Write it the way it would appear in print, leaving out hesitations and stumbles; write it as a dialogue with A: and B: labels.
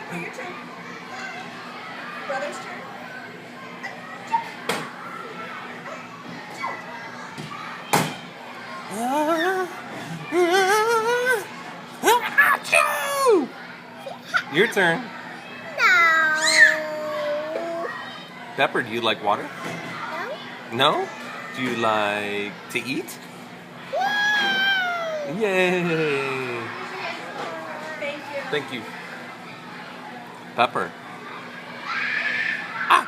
A: Pepper, your turn. Brother's turn.
B: Achoo! Your turn.
C: No.
B: Pepper, do you like water?
C: No.
B: No? Do you like to eat?
C: Yay!
B: Yay!
A: Thank you.
B: Thank you. Pepper. Ah.